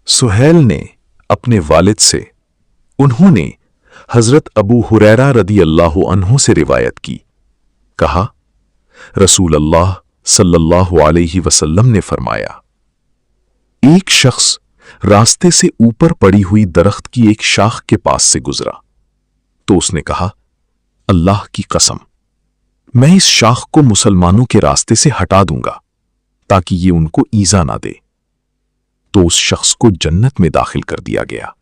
सुहैल ने अपने वालिद से, उन्होंने हजरत अबू हुरैरा रदी अल्लाह अन्हु से रिवायत की, कहा रसूल अल्लाह सल्लल्लाहु अलैहि वसल्लम ने फरमाया, एक शख्स रास्ते से ऊपर पड़ी हुई दरख्त की एक शाख के पास से गुजरा तो उसने कहा, अल्लाह की कसम, मैं इस शाख को मुसलमानों के रास्ते से हटा दूंगा ताकि ये उनको ईजा ना दे। तो उस शख्स को जन्नत में दाखिल कर दिया गया।